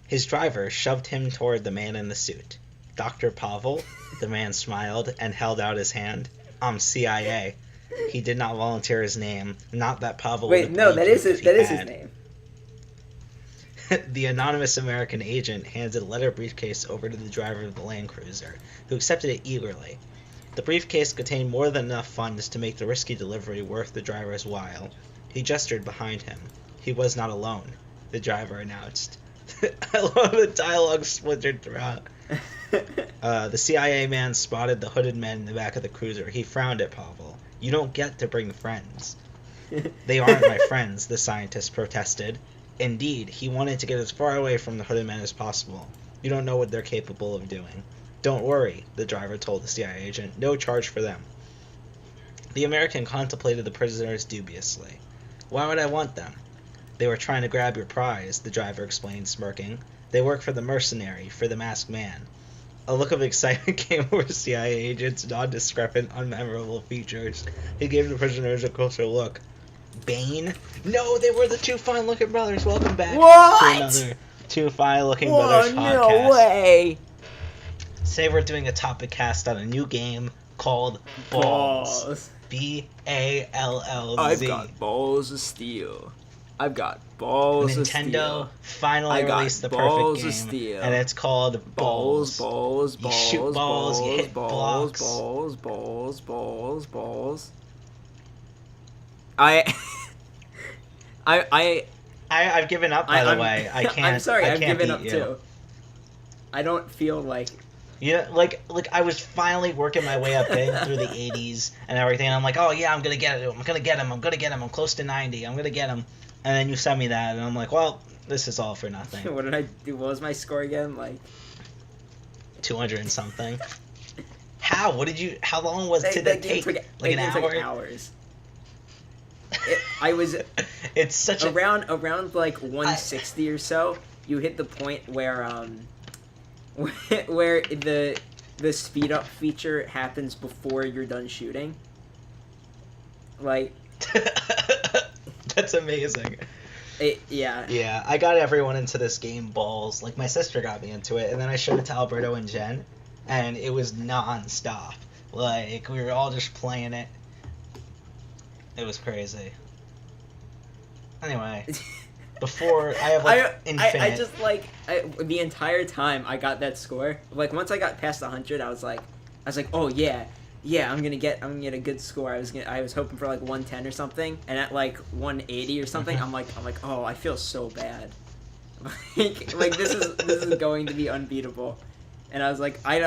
His driver shoved him toward the man in the suit. Dr. Pavel? The man smiled and held out his hand. I'm CIA. He did not volunteer his name. Not that Pavel would Wait, no, that is his name. The anonymous American agent handed a leather briefcase over to the driver of the Land Cruiser, who accepted it eagerly. The briefcase contained more than enough funds to make the risky delivery worth the driver's while. He gestured behind him. He was not alone, the driver announced. I love the dialogue splintered throughout. The CIA man spotted the hooded men in the back of the cruiser. He frowned at Pavel. You don't get to bring friends. They aren't my friends, the scientist protested. Indeed, he wanted to get as far away from the hooded men as possible. You don't know what they're capable of doing. Don't worry, the driver told the CIA agent. No charge for them. The American contemplated the prisoners dubiously. Why would I want them? They were trying to grab your prize, the driver explained, smirking. They work for the mercenary, for the masked man. A look of excitement came over CIA agent's non-discrepant, unmemorable features. He gave the prisoners a closer look. Bane? No, they were the two fine-looking brothers. Welcome back to another Two Fine-Looking Brothers podcast. No way! Today we're doing a topic cast on a new game called Balls. B-A-L-L-Z. I've got balls of steel. I've got balls of steel. Nintendo finally released the perfect game, steel. And it's called Balls. You shoot balls, you hit blocks. Balls. I've given up, by the way. I can't. I'm sorry, I've given up you. too. I don't feel like. Yeah, like I was finally working my way up through the 80s and everything. And I'm like, oh yeah, I'm gonna get it. I'm gonna get him. I'm close to 90. I'm gonna get him. And then you sent me that, and I'm like, well, this is all for nothing. What did I do? What was my score again? Like 200 and something. How? How long was it that take? Like an hour? Like hours. I was. It's such around like 160 or so. You hit the point where where the speed up feature happens before you're done shooting. Like. That's amazing. Yeah. Yeah, I got everyone into this game, Balls. Like, my sister got me into it, and then I showed it to Alberto and Jen, and it was non-stop. Like, we were all just playing it. It was crazy. Anyway, before I have, infinite... I just, the entire time I got that score, like, once I got past 100, I was like, oh, yeah, I'm gonna get a good score. I was hoping for like 110 or something, and at like 180 or something, I'm like, oh, I feel so bad. like this is going to be unbeatable. And I was like, I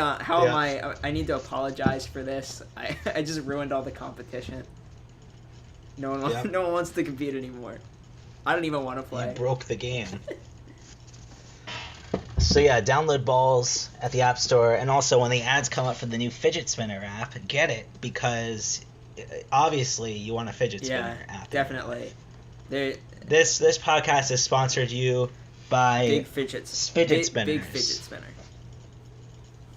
need to apologize for this. I just ruined all the competition. No one wants to compete anymore. I don't even want to play. You broke the game. So yeah, download Balls at the App Store, and also when the ads come up for the new fidget spinner app, get it, because obviously you want a fidget spinner app. Definitely. This podcast is sponsored by Big Fidget Spinners. Big Fidget Spinner.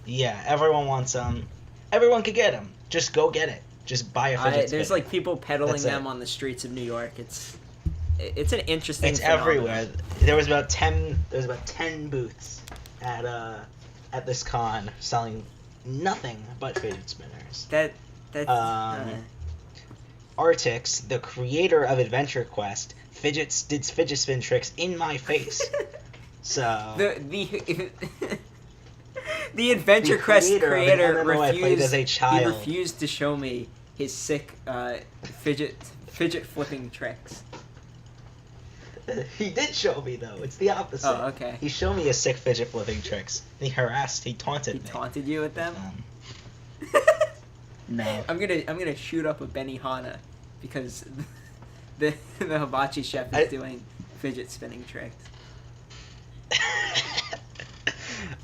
Yeah, everyone wants them. Everyone could get them. Just go get it. Just buy a fidget spinner. There's like people peddling them on the streets of New York. It's an interesting. It's phenomenon. everywhere. There was about 10 booths at this con selling nothing but fidget spinners. Artix, the creator of Adventure Quest, did fidget spin tricks in my face. So the Adventure Quest creator refused to show me his sick fidget flipping tricks. He did show me, though. It's the opposite. Oh, okay. He showed me his sick fidget flipping tricks. He taunted me. He taunted you with them? No. I'm gonna shoot up a Benihana because the hibachi chef is doing fidget spinning tricks.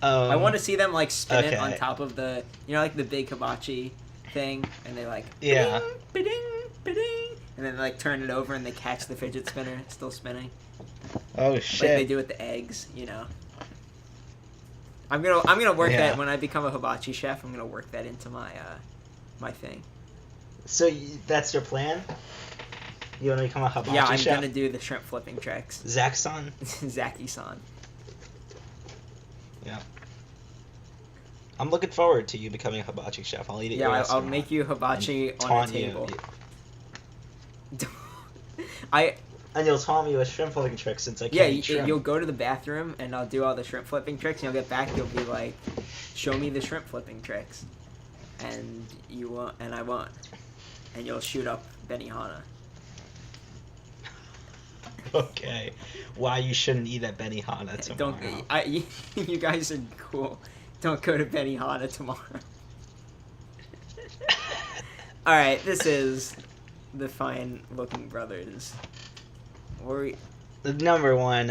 I want to see them like spin it on top of the like the big hibachi thing, and they like ba-ding, ba-ding, and then like turn it over and they catch the fidget spinner. It's still spinning. Oh shit! Like they do with the eggs, I'm gonna work that when I become a hibachi chef. I'm gonna work that into my my thing. So that's your plan? You want to become a hibachi chef? Yeah, I'm gonna do the shrimp flipping tricks. Zack-san? Zacky-san. Yeah. I'm looking forward to you becoming a hibachi chef. I'll eat at your Yeah, I'll restaurant. make you hibachi and on a taunt table. You. I And you'll taunt me with shrimp flipping tricks since I Yeah, can't eat shrimp. you'll go to the bathroom and I'll do all the shrimp flipping tricks, and you'll get back. You'll be like, "Show me the shrimp flipping tricks," and you won't, and I won't, and you'll shoot up Benihana. Okay. Why you shouldn't eat at Benihana tomorrow. You guys are cool. Don't go to Benihana tomorrow. All right, this is the Fine Looking Brothers. The number one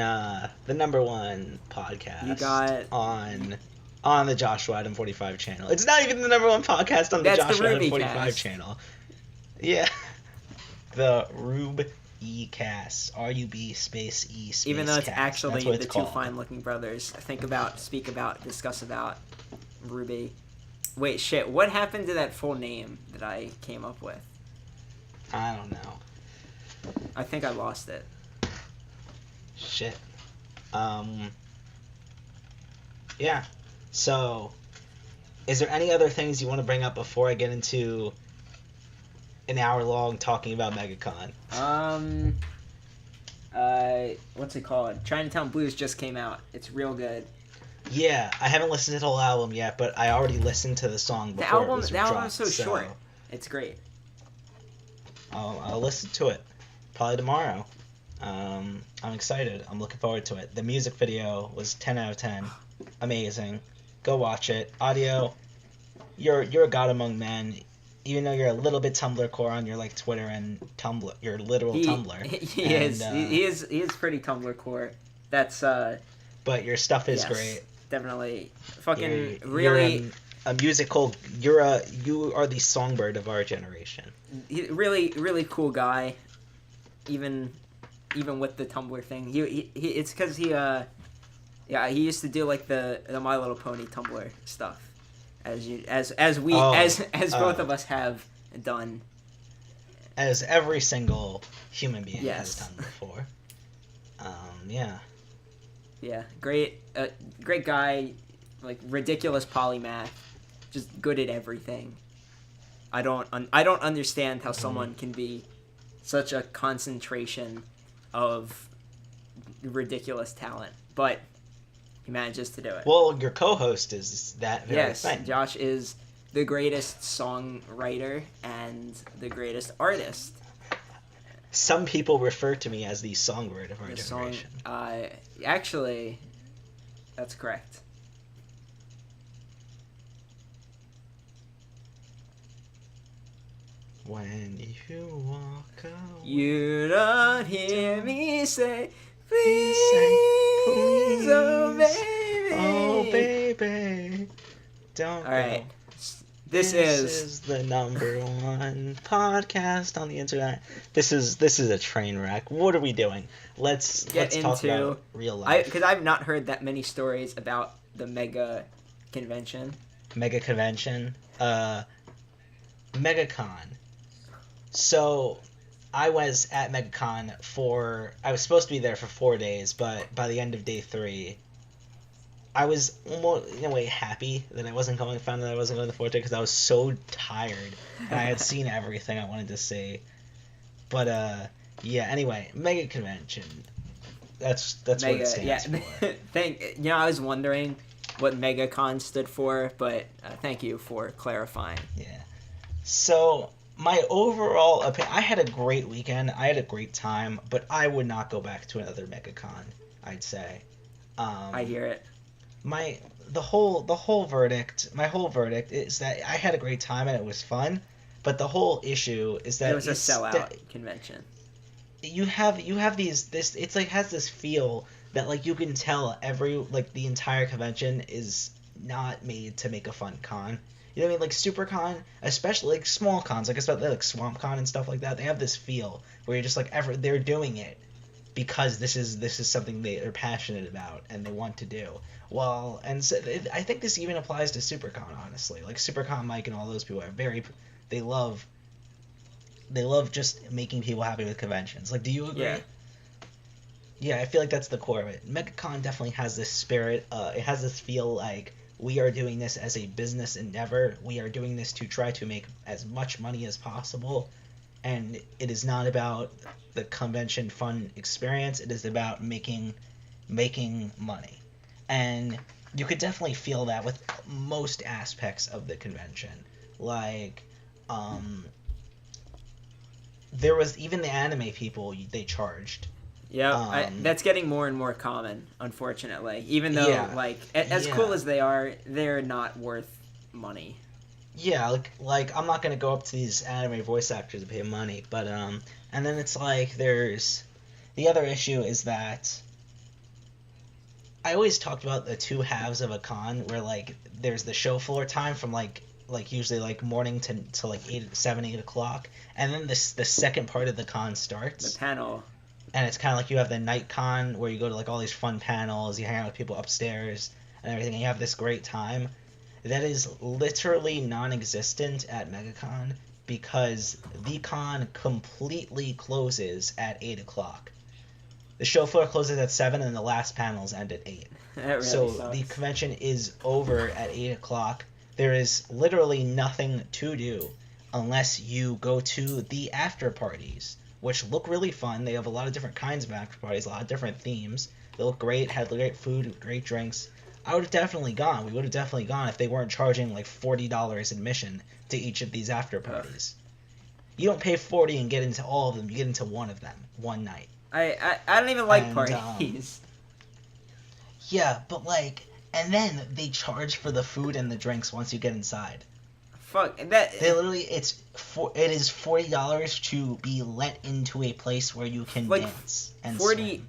podcast You got on the Joshua Adam 45 channel. It's not even the number one podcast on the That's the Joshua Adam Ruby 45 cast. channel. Yeah. The Rube E-cast. R-U-B space E space Even though it's cast. actually That's what the it's two called. fine-looking brothers. Discuss about Ruby. Wait, shit. What happened to that full name that I came up with? I don't know. I think I lost it. Shit. Yeah. So, is there any other things you want to bring up before I get into an hour long talking about MegaCon? What's it called? Chinatown Blues just came out. It's real good. Yeah, I haven't listened to the whole album yet, but I already listened to the song before it was dropped. The album's so short. It's great. I'll listen to it probably tomorrow. I'm excited. I'm looking forward to it. The music video was 10 out of 10. Amazing. Go watch it. Audio, you're a god among men. Even though you're a little bit Tumblr core on your like Twitter and Tumblr, your literal Tumblr. He is pretty Tumblr core. That's But your stuff is yes, great. Definitely fucking You're really a musical. You are the songbird of our generation. really cool guy. Even with the Tumblr thing, he it's because he used to do like the My Little Pony Tumblr stuff, as both of us have done. As every single human being Yes. has done before. Yeah. Yeah, great guy, like ridiculous polymath, just good at everything. I don't understand how someone can be such a concentration of ridiculous talent, but he manages to do it. Well, your co-host is that very Yes, thing. Josh is the greatest songwriter and the greatest artist. Some people refer to me as the songbird of our The song, generation. actually, that's correct. When you walk away, You don't hear me say, please please, say, oh please, baby. oh baby, don't All right, go. this is the number one podcast on the internet. This is a train wreck. What are we doing? Let's talk about real life. because I've not heard that many stories about the mega convention. Mega convention, MegaCon. So, I was at MegaCon I was supposed to be there for 4 days, but by the end of day 3, I was almost, in a way, happy that I wasn't going, found that I wasn't going the 4th day, because I was so tired, and I had seen everything I wanted to see. But, yeah, anyway, Mega Convention. That's what it stands for. I was wondering what MegaCon stood for, but thank you for clarifying. Yeah. So, my overall opinion, I had a great weekend. I had a great time, but I would not go back to another MegaCon, I'd say. I hear it. My whole verdict is that I had a great time and it was fun, but the whole issue is that It was a sellout convention. You have it's like has this feel that like you can tell the entire convention is not made to make a fun con. You know what I mean? Like SuperCon, especially like small cons, like especially like SwampCon and stuff like that, they have this feel where you're just like they're doing it because this is something they're passionate about and they want to do. Well, and so I think this even applies to SuperCon, honestly. Like SuperCon Mike and all those people are they love just making people happy with conventions. Like, do you agree? Yeah. Yeah, I feel like that's the core of it. MegaCon definitely has this spirit. It has this feel like we are doing this as a business endeavor. We are doing this to try to make as much money as possible, and it is not about the convention fun experience. It is about making money, and you could definitely feel that with most aspects of the convention. Like, um, there was even the anime people they charged. Yep, Um, that's getting more and more common, unfortunately. Even though, yeah, like, as cool yeah. as they are, they're not worth money. Yeah, like I'm not gonna go up to these anime voice actors and pay money, but and then it's like there's the other issue is that I always talked about the two halves of a con where like there's the show floor time from like usually like morning to like 8 7 8 o'clock, and then this the second part of the con The starts, panel. and it's kind of like you have the night con where you go to like all these fun panels, you hang out with people upstairs and everything, and you have this great time that is literally non-existent at MegaCon because the con completely closes at 8 o'clock. The show floor closes at 7 and the last panels end at 8. That really So sucks. the convention is over at 8 o'clock. There is literally nothing to do unless you go to the after parties, which look really fun. They have a lot of different kinds of after parties, a lot of different themes. They look great, had great food, great drinks. I would have definitely gone. We would have definitely gone if they weren't charging like $40 admission to each of these after Ugh. parties. You don't pay 40 and get into all of them. You get into one of them one night. I don't even like And parties. yeah, but like, and then they charge for the food and the drinks once you get inside. Fuck that. They literally, it is $40 to be let into a place where you can Like, dance and 40. swim.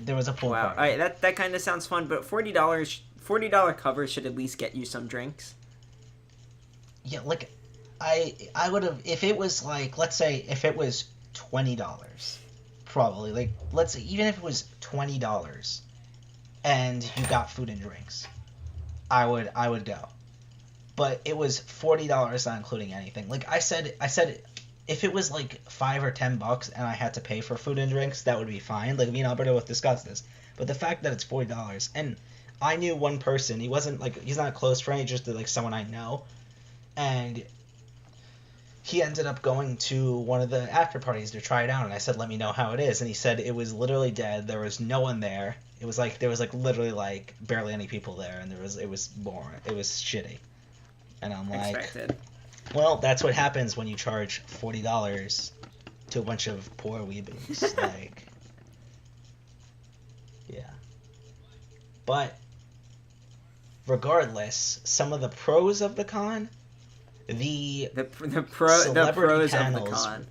There was a pool Wow. party. All right, that kind of sounds fun, but $40 cover should at least get you some drinks. Yeah, like, I would have if it was like, let's say if it was $20, probably like let's say even if it was $20 and you got food and drinks, I would go. But it was $40 not including anything. Like I said if it was like $5 or $10 and I had to pay for food and drinks, that would be fine. Like me and Alberto would discuss this. But the fact that it's $40 and I knew one person, he's not a close friend, he's just like someone I know, and he ended up going to one of the after parties to try it out, and I said, let me know how it is, and he said it was literally dead. There was no one there. It was like there was like literally like barely any people there, and it was boring. It was shitty. And I'm like, Expected. well, that's what happens when you charge $40 to a bunch of poor weebies. Like, yeah. But regardless, some of the pros of the con, the The celebrity pros of the panels con.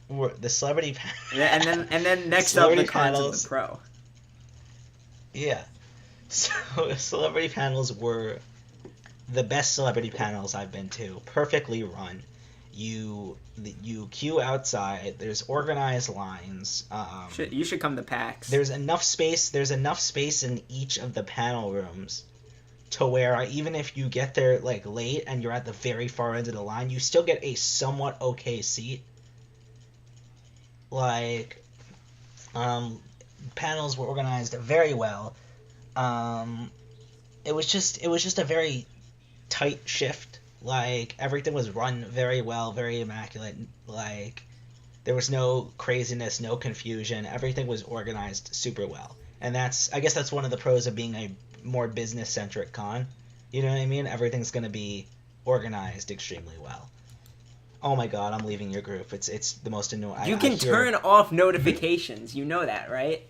were the celebrity Yeah, and then next up the celebrity cons of panels. the pro. Yeah. So celebrity panels were the best celebrity panels I've been to. Perfectly run. You queue outside. There's organized lines. You should come to PAX. There's enough space. There's enough space in each of the panel rooms to where even if you get there like late and you're at the very far end of the line, you still get a somewhat okay seat. Like, panels were organized very well. It was just a very tight shift. Like, everything was run very well, very immaculate. Like, there was no craziness, no confusion. Everything was organized super well. And I guess that's one of the pros of being a more business-centric con. You know what I mean? Everything's going to be organized extremely well. Oh my god, I'm leaving your group. It's the most annoying. You can turn off notifications. You know that, right?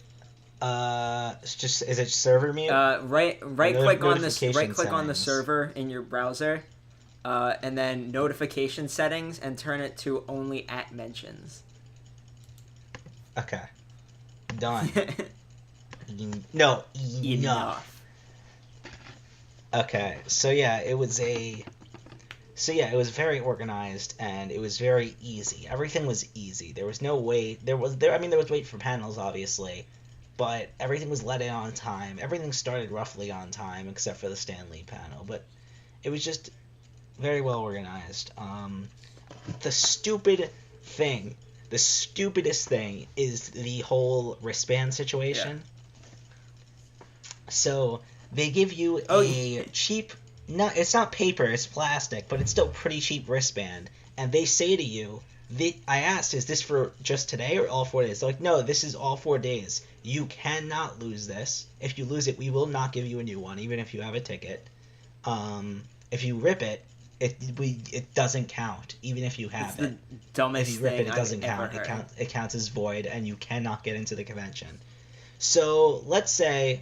It's just, is it server mute? Right click on this. Notification Right click on the settings. server in your browser, and then notification settings, and turn it to only at mentions. Okay. Done. No, enough. Enough. Okay, so yeah, it was very organized and it was very easy. Everything was easy. There was no wait. There was wait for panels obviously, but everything was let in on time. Everything started roughly on time except for the Stan Lee panel, but it was just very well organized. The stupid thing The stupidest thing is the whole wristband situation. So they give you a cheap, no, it's not paper, it's plastic, but it's still pretty cheap wristband. And they say to you, I asked, is this for just today or all 4 days? They're like, no, this is all 4 days. You cannot lose this. If you lose it, we will not give you a new one, even if you have a ticket. If you rip it, it doesn't count, even if you have it. The dumbest if you rip thing it doesn't I've count. ever heard. It counts as void, and you cannot get into the convention. So let's say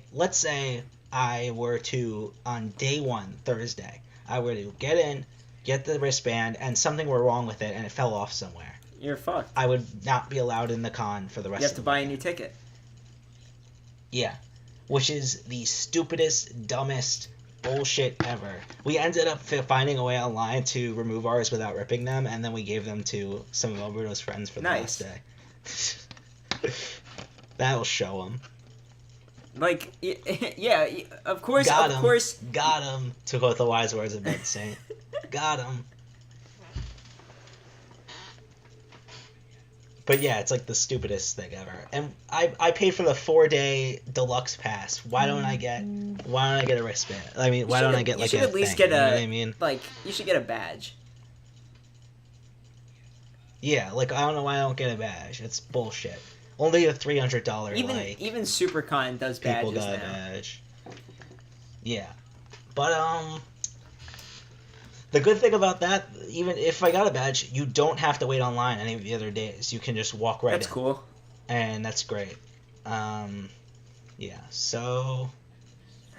I were to, on day 1, Thursday, I were to get in, get the wristband, and something were wrong with it, and it fell off somewhere. You're fucked. I would not be allowed in the con for the rest of the You have to buy a new ticket. Yeah, which is the stupidest, dumbest bullshit ever. We ended up finding a way online to remove ours without ripping them, and then we gave them to some of Alberto's friends for the last day. That'll show them. Like, yeah, of course, Got of him. course. Got him, to quote the wise words of Ben Saint. Got him. But yeah, it's like the stupidest thing ever. And I paid for the 4-day deluxe pass. Why don't I get a wristband? I mean, why don't I get like a You should at least thing, get you know what I mean? Like, you should get a badge. Yeah, like I don't know why I don't get a badge. It's bullshit. Only a $300 Even SuperCon does people badges got now. a badge. Yeah, but the good thing about that, even if I got a badge, you don't have to wait online any of the other days. You can just walk right in. That's cool. And that's great. Yeah, so...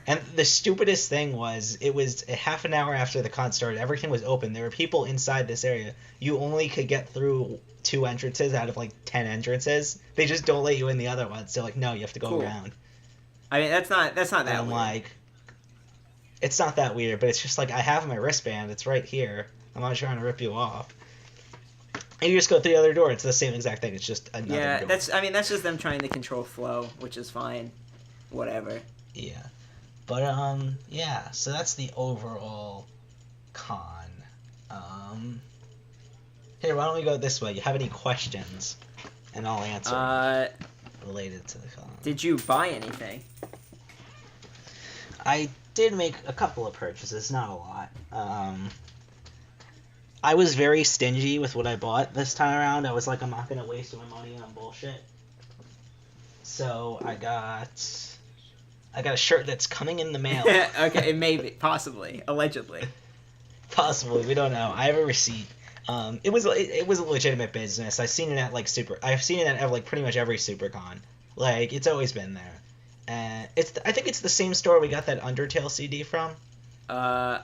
And the stupidest thing was, it was a half an hour after the con started, everything was open. There were people inside this area. You only could get through 2 entrances out of like 10 entrances. They just don't let you in the other ones. They're like, no, you have to go around. I mean, that's not that And I'm weird. like, it's not that weird, but it's just like, I have my wristband, it's right here. I'm not trying to rip you off. And you just go through the other door, it's the same exact thing, it's just another door. Yeah, that's just them trying to control flow, which is fine. Whatever. Yeah. But, yeah, so that's the overall con. Here, why don't we go this way? You have any questions? And I'll answer related to the con. Did you buy anything? I did make a couple of purchases, not a lot. I was very stingy with what I bought this time around. I was like, I'm not going to waste my money on bullshit. So I got a shirt that's coming in the mail. Okay, maybe, possibly, allegedly. Possibly, we don't know. I have a receipt. It was a legitimate business. I've seen it at like pretty much every SuperCon. Like, it's always been there. And I think it's the same store we got that Undertale CD from. Yeah,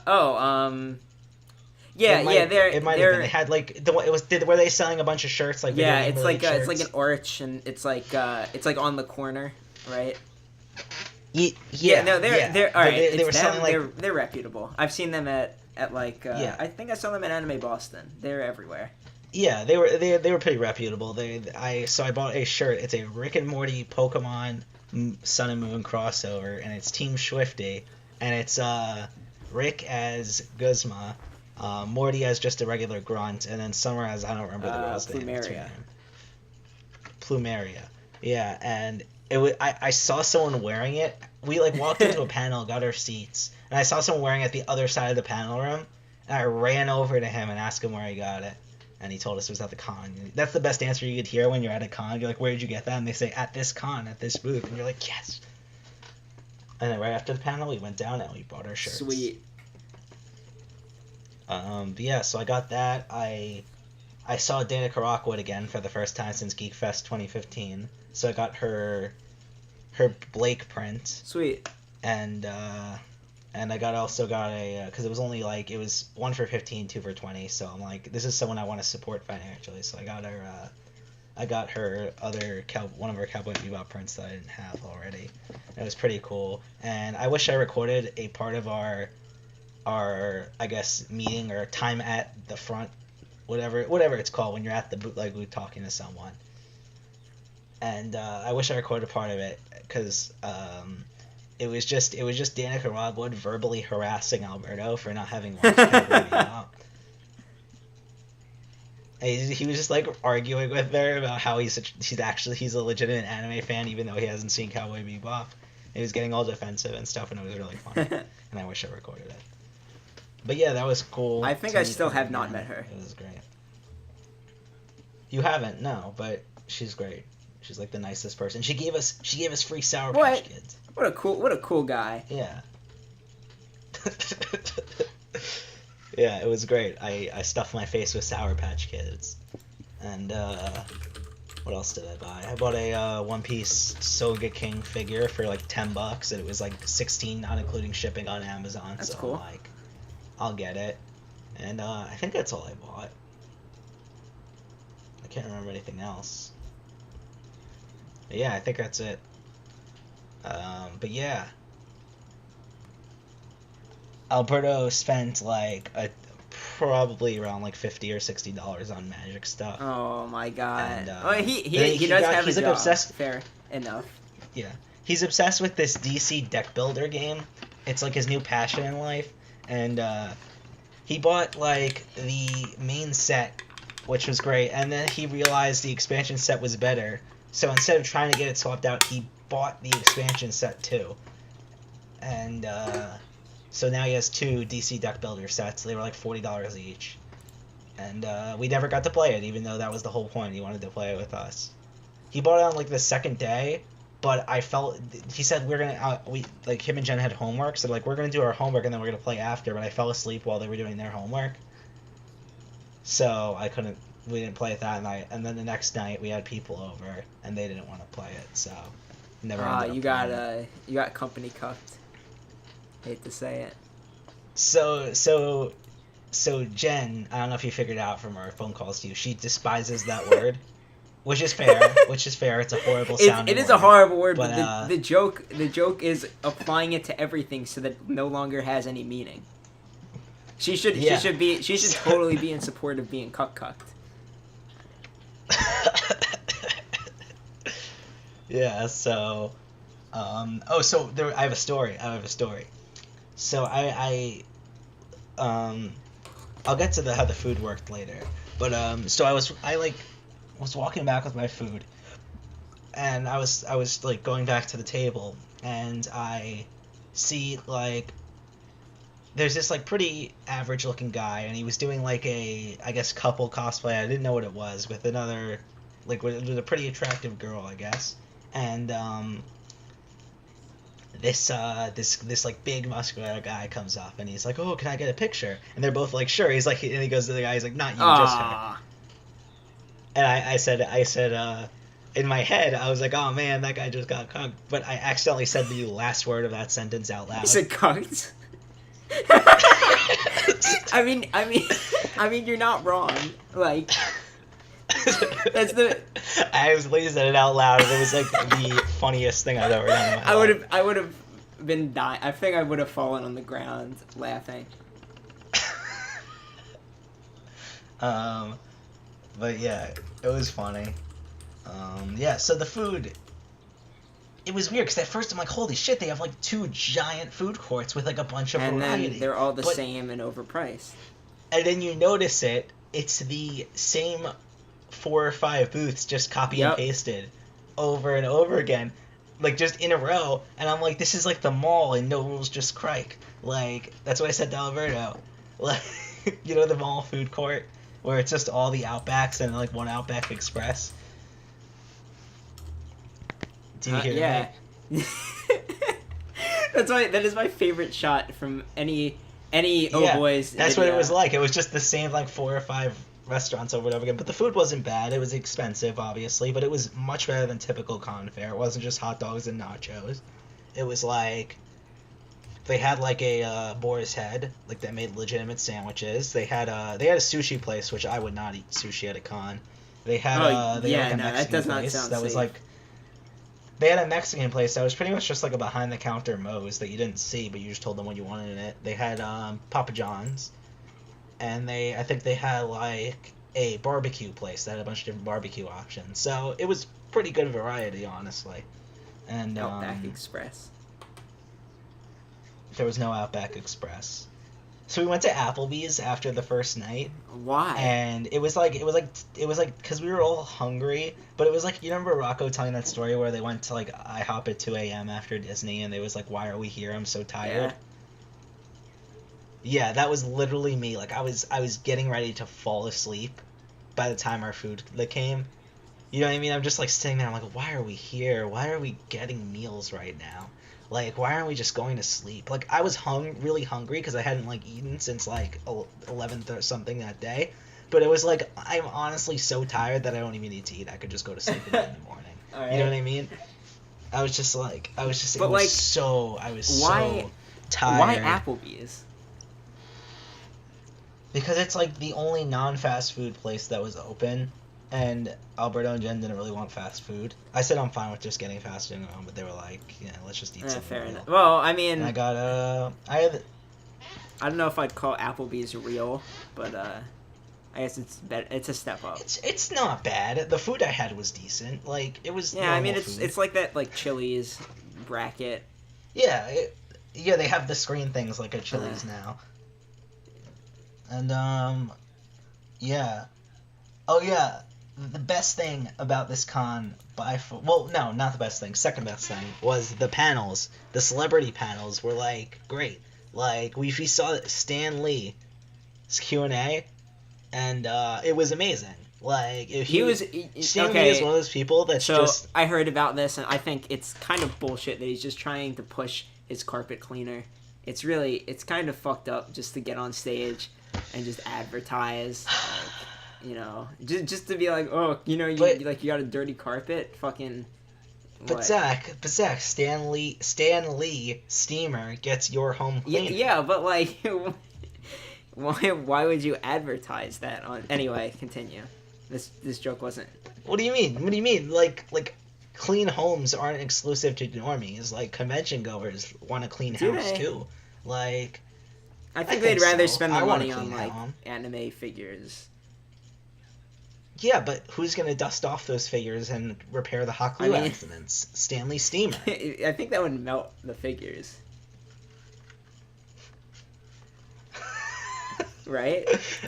It might have been. They had like were they selling a bunch of shirts like yeah, video it's game like related it's like shirts? an arch, and it's like on the corner, right? Yeah, no, they're all right. They were selling like they're reputable. I've seen them at like Yeah. I think I saw them at Anime Boston. They're everywhere. yeah, they were pretty reputable. I bought a shirt. It's a Rick and Morty Pokemon Sun and Moon crossover, and it's Team Swifty, and it's Rick as Guzma, Morty as just a regular grunt, and then Summer as I don't remember the girl's name. Plumeria. Plumeria. Yeah, and I saw someone wearing it. We like walked into a panel, got our seats, and I saw someone wearing it at the other side of the panel room, and I ran over to him and asked him where he got it. And he told us it was at the con. That's the best answer you could hear when you're at a con. You're like, where did you get that? And they say, at this con, at this booth. And you're like, yes. And then right after the panel, we went down and we bought our shirts. Sweet. But yeah, so I got that. I saw Dana Karakwood again for the first time since Geek Fest 2015. So I got her Blake print. Sweet. And I also got a, because it was only like, it was 1 for 15, 2 for 20, so I'm like, this is someone I want to support financially, so I got her one of her Cowboy Bebop prints that I didn't have already. It was pretty cool, and I wish I recorded a part of our I guess, meeting or time at the front, whatever it's called when you're at the bootleg booth talking to someone. And I wish I recorded part of it, because it was just Danica Rodwood verbally harassing Alberto for not having watched Cowboy Bebop. And he was just like arguing with her about how he's a legitimate anime fan even though he hasn't seen Cowboy Bebop. And he was getting all defensive and stuff, and it was really funny. And I wish I recorded it. But yeah, that was cool. I think I still have not met her. It was great. You haven't, no, but she's great. She's like the nicest person. She gave us free Sour Patch Kids. What a cool guy. Yeah. Yeah, it was great. I stuffed my face with Sour Patch Kids. And what else did I buy? I bought a One Piece Soga King figure for like $10, and it was like $16 not including shipping on Amazon. That's so cool. I'm like, I'll get it. And I think that's all I bought. I can't remember anything else. But yeah, I think that's it. But yeah. Alberto spent like probably around like $50 or $60 on Magic stuff. Oh my god! And, he does have a job. Obsessed. Fair enough. Yeah, he's obsessed with this DC deck builder game. It's like his new passion in life, and he bought like the main set, which was great, and then he realized the expansion set was better. So instead of trying to get it swapped out, he bought the expansion set too, and so now he has 2 DC deck builder sets. They were like $40 each. And we never got to play it, even though that was the whole point. He wanted to play it with us. He bought it on like the second day, but he said him and Jen had homework, so like we're going to do our homework and then we're going to play after, but I fell asleep while they were doing their homework. So we didn't play it that night. And then the next night we had people over and they didn't want to play it, so never ended up you playing it. You got company cuffed. Hate to say it. So Jen, I don't know if you figured out from our phone calls to you, she despises that word, which is fair. It's a horrible sounding word. It is a horrible word, but the joke is applying it to everything so that it no longer has any meaning. She should totally be in support of being cucked. Yeah. So, I have a story. So I'll get to how the food worked later. But so I was walking back with my food, and I was like going back to the table, and I see like there's this like pretty average looking guy, and he was doing like a, I guess, couple cosplay. I didn't know what it was, with another, like with a pretty attractive girl, I guess. And this like big muscular guy comes up and he's like, "Oh, can I get a picture?" And they're both like, "Sure." He's like, and he goes to the guy, he's like, "Not you, just her." And I said, in my head, I was like, "Oh man, that guy just got cucked," but I accidentally said the last word of that sentence out loud. You said cucked? I mean, you're not wrong. Like, that's the. I was lazy said it out loud, and it was like the funniest thing I've ever done in my life. I would have been dying. I think I would have fallen on the ground laughing. But yeah, it was funny. Yeah, so the food, it was weird, because at first I'm like, holy shit, they have like 2 giant food courts with like a bunch of variety. And then they're all the same and overpriced. And then you notice it's the same 4 or 5 booths just copy and pasted over and over again, like just in a row. And I'm like, this is like the mall and no rules, just crike. Like, that's what I said to Alberto. Like, you know, the mall food court where it's just all the Outbacks and like one Outback Express. Do you hear me? That is my favorite shot from any Oh Boys that's video. what it was like. It was just the same like 4 or 5 restaurants over and over again. But the food wasn't bad. It was expensive, obviously, but it was much better than typical con fare. It wasn't just hot dogs and nachos. It was like they had like a boar's head, like that made legitimate sandwiches. They had a sushi place, which I would not eat sushi at a con. They had a Mexican that does not place sound that safe. was like. They had a Mexican place that was pretty much just like a behind-the-counter Moe's that you didn't see, but you just told them what you wanted in it. They had Papa John's, and I think they had like a barbecue place that had a bunch of different barbecue options. So it was pretty good variety, honestly. And Outback Express. There was no Outback Express. So we went to Applebee's after the first night, Why? and it was like because we were all hungry, but it was like, you remember Rocco telling that story where they went to like IHOP at 2 a.m. after Disney, and they was like, "Why are we here? I'm so tired." Yeah, that was literally me. Like I was getting ready to fall asleep by the time our food came. You know what I mean? I'm just like sitting there. I'm like, why are we here? Why are we getting meals right now? Like, why aren't we just going to sleep? Like, I was really hungry because I hadn't like eaten since like 11th or something that day. But it was like, I'm honestly so tired that I don't even need to eat. I could just go to sleep in the morning. Right. You know what I mean? I was just. But I was like, so tired. Why Applebee's? Because it's like the only non-fast food place that was open, and Alberto and Jen didn't really want fast food. I said I'm fine with just getting fast food, but they were like, yeah, let's just eat something Fair real. enough. Well, I mean, And I got I don't know if I'd call Applebee's real, but I guess it's better. It's a step up. It's not bad. The food I had was decent. Like it was. Yeah, I mean food. it's like that like Chili's bracket. Yeah, they have the screen things like at Chili's now. And yeah. Oh yeah, the best thing about this con well, no, not the best thing. Second best thing was the panels. The celebrity panels were like great. Like we saw Stan Lee's Q&A, and it was amazing. Like if Stan Lee is one of those people that's just. I heard about this, and I think it's kind of bullshit that he's just trying to push his carpet cleaner. It's kind of fucked up just to get on stage and just advertise, like, you know, just to be like, oh, you know, you got a dirty carpet, fucking. But Zack, Stan Lee steamer gets your home clean. Yeah, but like, why would you advertise that on? Anyway, continue. This joke wasn't. What do you mean? Like clean homes aren't exclusive to normies. Like convention goers want a clean house too. Like. I think they'd rather spend their money on like home. Anime figures. Yeah, but who's gonna dust off those figures and repair the hot glue accidents? Stanley Steamer. I think that would melt the figures. Right?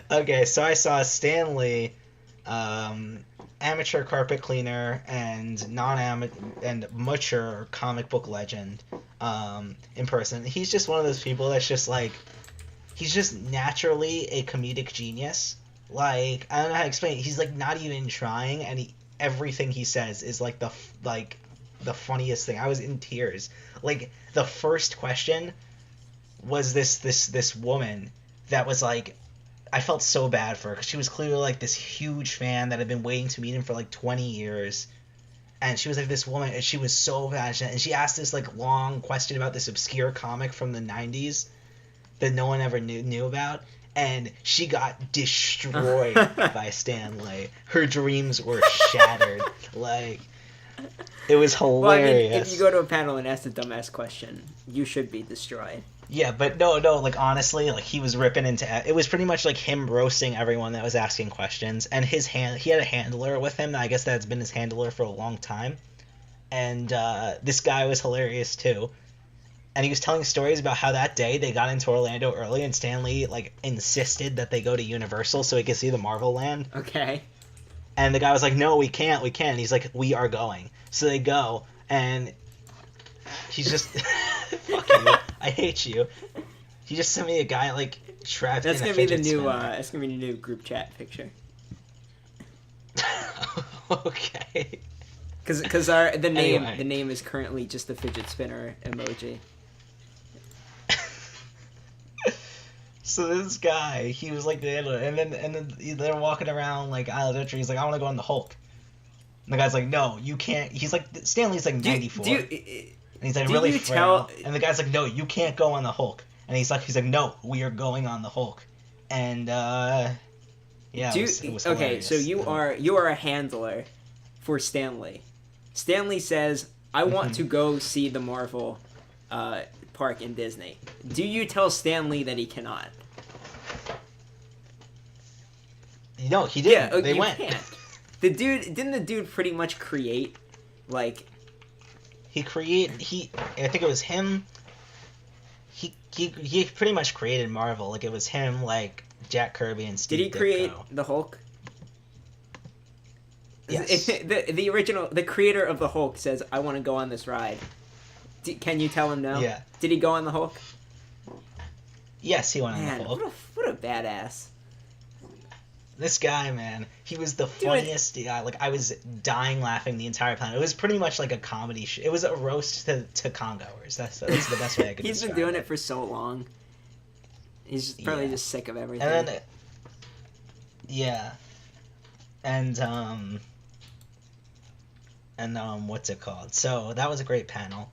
Okay, so I saw Stanley, amateur carpet cleaner and and mature comic book legend, in person. He's just one of those people that's just like. He's just naturally a comedic genius. Like, I don't know how to explain it. He's, like, not even trying, and everything he says is, like, the funniest thing. I was in tears. Like, the first question was this woman that was, like, I felt so bad for her, because she was clearly, like, this huge fan that had been waiting to meet him for, like, 20 years. And she was, like, this woman, and she was so passionate, and she asked this, like, long question about this obscure comic from the 90s. That no one ever knew about, and she got destroyed by Stan Lee. Her dreams were shattered. Like, it was hilarious. Well, I mean, if you go to a panel and ask a dumbass question, you should be destroyed. Yeah, but no, like, honestly, like, he was ripping into. It was pretty much like him roasting everyone that was asking questions, and he had a handler with him. I guess that's been his handler for a long time, and this guy was hilarious too. And he was telling stories about how that day they got into Orlando early, and Stan Lee, like, insisted that they go to Universal so he could see the Marvel Land. Okay. And the guy was like, no, we can't. And he's like, we are going. So they go, and he's just... Fuck you. I hate you. He just sent me a guy, like, trapped in a fidget spinner. That's gonna be the new group chat picture. Okay. Because the name is currently just the fidget spinner emoji. So this guy, he was like the handler, and then they're walking around like Isle of He's like, I want to go on the Hulk. And the guy's like, no, you can't. He's like, Stanley's like 94, and he's like really frail. And the guy's like, no, you can't go on the Hulk. And he's like, no, we are going on the Hulk. And yeah, it was okay, hilarious. so you are a handler for Stanley. Stanley says, I want to go see the Marvel park in Disney. Do you tell Stanley that he cannot? No, he didn't. Yeah, they you went. Can't. Didn't the dude pretty much create, like... I think it was him. he pretty much created Marvel. Like, it was him, like Jack Kirby and Did he Steve create Ditko. the Hulk? Yes. The original, the creator of the Hulk says, "I want to go on this ride." Can you tell him no? Yeah. Did he go on the Hulk? Yes, he went on Man, the Hulk. what a badass. This guy, man, he was the funniest guy. Like, I was dying laughing the entire time. It was pretty much like a comedy show. It was a roast to Congoers. That's the best way I could He's describe been doing it for so long. He's just probably just sick of everything. And then, yeah. And, what's it called? So, that was a great panel.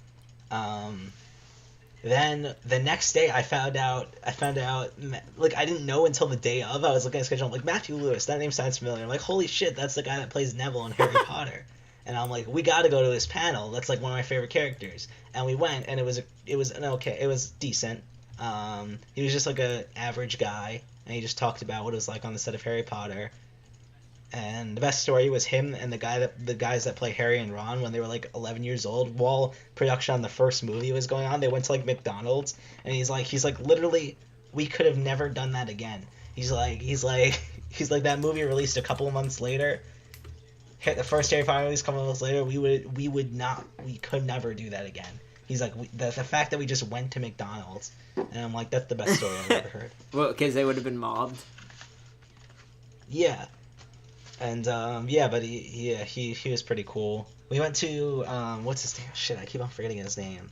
Then the next day I found out, like, I didn't know until the day of. I was looking at the schedule. I'm like, Matthew Lewis, that name sounds familiar. I'm like, holy shit, that's the guy that plays Neville in Harry Potter. And I'm like, we got to go to his panel. That's like one of my favorite characters. And we went, and it was decent. He was just like a average guy, and he just talked about what it was like on the set of Harry Potter. And the best story was him and the guys that play Harry and Ron when they were like 11 years old. While production on the first movie was going on, they went to like McDonald's, and he's like literally, we could have never done that again. He's like that movie released a couple of months later. The first Harry Potter release a couple of months later, we could never do that again. He's like, the fact that we just went to McDonald's, and I'm like, that's the best story I've ever heard. Well, because they would have been mobbed. Yeah. And but he was pretty cool. We went to what's his name? Shit, I keep on forgetting his name.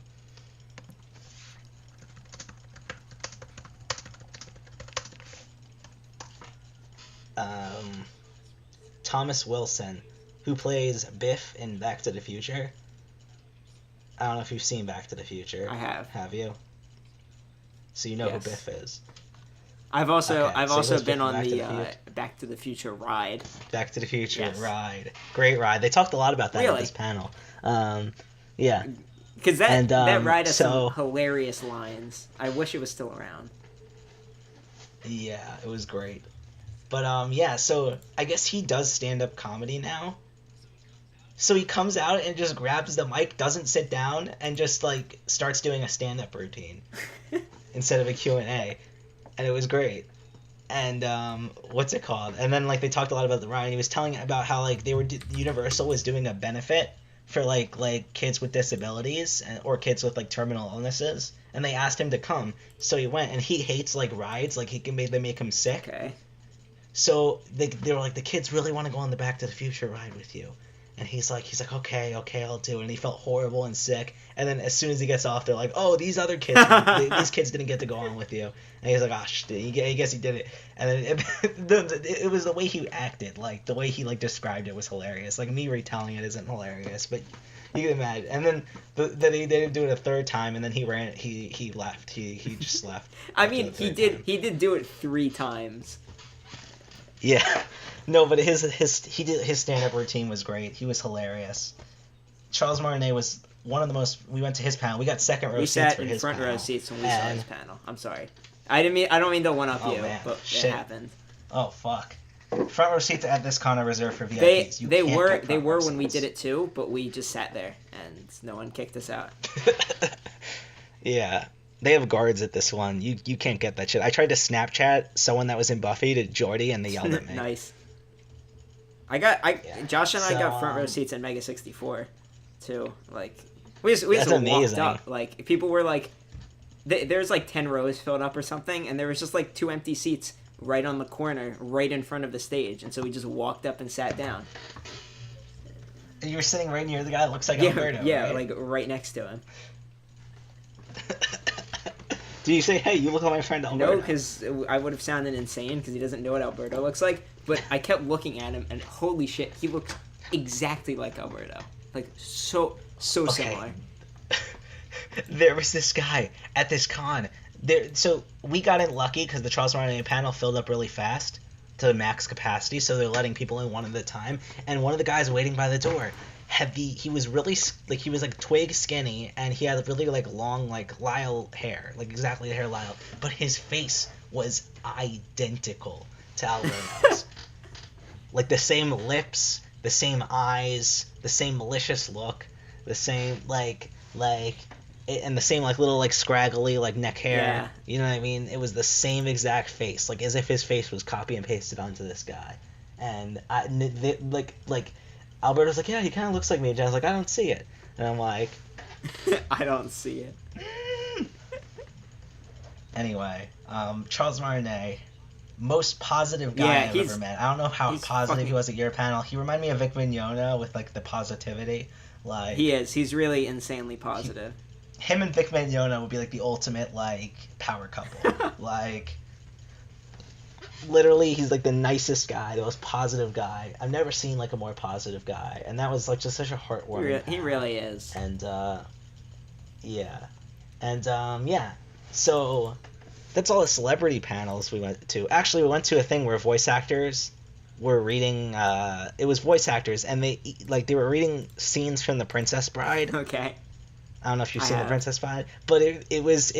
Thomas Wilson, who plays Biff in Back to the Future. I don't know if you've seen Back to the Future. I have. Have you? So you know Yes. who Biff is. I've also been on Back to the the Back to the Future ride. Back to the Future Yes. ride. Great ride. They talked a lot about that Really? in this panel. Yeah. Because that ride has so- some hilarious lines. I wish it was still around. Yeah, it was great. But so I guess he does stand-up comedy now. So he comes out and just grabs the mic, doesn't sit down, and just like starts doing a stand-up routine instead of a Q&A. And it was great. And what's it called? And then like they talked a lot about the ride. And he was telling about how like Universal was doing a benefit for like kids with disabilities or kids with like terminal illnesses, and they asked him to come. So he went, and he hates like rides. Like they make him sick. Okay. So they were like, the kids really want to go on the Back to the Future ride with you. And he's like, okay, I'll do it. And he felt horrible and sick. And then as soon as he gets off, they're like, oh, these other kids, these kids didn't get to go on with you. And he's like, I guess he did it. And then it was the way he acted, like the way he like described it was hilarious. Like me retelling it isn't hilarious, but you can imagine. And then they didn't do it a third time, and then he ran. He left. He just left. I mean, he did do it 3 times. Yeah. No, but his stand-up routine was great. He was hilarious. Charles Martinet was one of the most. We went to his panel. We got second row We seats sat for in his front panel. row seats when we saw his panel. I'm sorry. I don't mean to one up you, man. but Shit. it happened. Oh fuck! Front row seats at this con are reserved for VIPs. They were when we did it too, but we just sat there and no one kicked us out. Yeah. They have guards at this one. You can't get that shit. I tried to Snapchat someone that was in Buffy to Jordy, and they yelled at me. Nice. Josh and I got front row seats at Mega 64, too. Like, we just walked amazing. up. Like, people were like, there's like 10 rows filled up or something, and there was just like 2 empty seats right on the corner, right in front of the stage, and so we just walked up and sat down. And you were sitting right near the guy that looks like Alberto, Yeah, right? like right next to him. Do you say, hey, you look like my friend Alberto? No, because I would have sounded insane because he doesn't know what Alberto looks like. But I kept looking at him, and holy shit, he looked exactly like Alberto. Like, so similar. There was this guy at this con. So we got in lucky because the Charles Martinet panel filled up really fast to the max capacity, so they're letting people in one at a time. And one of the guys waiting by the door he was really like, he was like twig skinny, and he had really like long like Lyle hair, like exactly the hair Lyle, but his face was identical to Alberto's. Like the same lips, the same eyes, the same malicious look, the same like and the same like little like scraggly like neck hair. Yeah. You know what I mean? It was the same exact face, like as if his face was copy and pasted onto this guy. And like Albert was like, yeah, he kind of looks like me. And Jen's like, I don't see it. And I'm like, I don't see it. Anyway, Charles Martinet, most positive guy I've ever met. I don't know how positive he was at your panel. He reminded me of Vic Mignogna with like the positivity. Like he is. He's really insanely positive. Him and Vic Mignogna would be like the ultimate like power couple. Like literally, he's like the nicest guy, the most positive guy. I've never seen like a more positive guy, and that was like just such a heartwarming. He really is. And yeah, and yeah. So that's all the celebrity panels we went to. Actually, we went to a thing where voice actors were reading. It was voice actors, and they were reading scenes from The Princess Bride. Okay. I don't know if you've seen The Princess Bride, but it was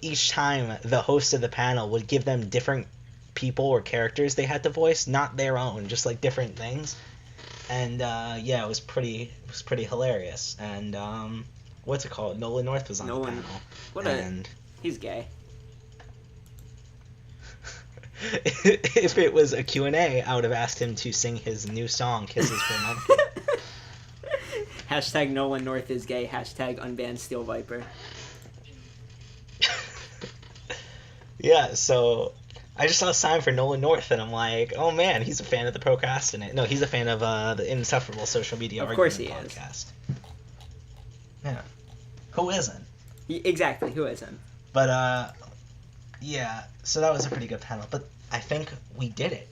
each time the host of the panel would give them different people or characters they had to voice, not their own, just like different things. And yeah, it was pretty hilarious. And what's it called? Nolan North was on the panel. He's gay. If it was a Q&A, I would have asked him to sing his new song, Kisses for Monkey. Hashtag Nolan North is gay. Hashtag unbanned Steel Viper. Yeah, so I just saw a sign for Nolan North, and I'm like, oh man, he's a fan of the Procrastinate. No, he's a fan of the Insufferable Social Media Argument podcast. Yeah. Who isn't? Exactly, who isn't? But, yeah, so that was a pretty good panel. But I think we did it.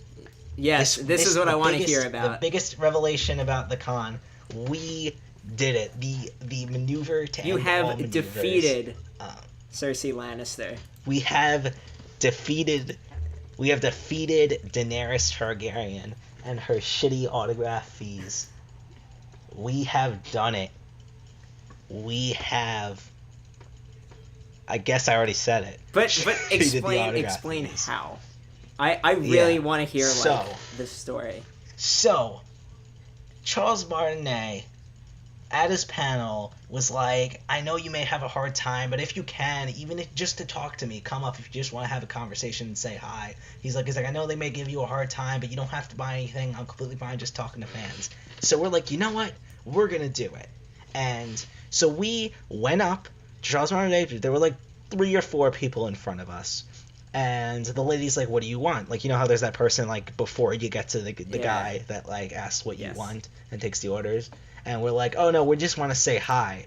Yes, this is what I want to hear about. The biggest revelation about the con, we did it. The maneuver to you end all maneuvers. You have defeated Cersei Lannister. We have defeated Daenerys Targaryen and her shitty autograph fees. We have done it. We have. I guess I already said it. But explain how. I really want to hear this story. So, Charles Martinet at his panel was like, I know you may have a hard time, but if you can, even if just to talk to me, come up if you just want to have a conversation and say hi. He's like, I know they may give you a hard time, but you don't have to buy anything. I'm completely fine just talking to fans. So we're like, you know what? We're going to do it. And so we went up to Charles Martinet. There were like 3 or 4 people in front of us. And the lady's like, what do you want? Like, you know how there's that person, like, before you get to the guy that, like, asks what you want and takes the orders? And we're like, oh, no, we just want to say hi.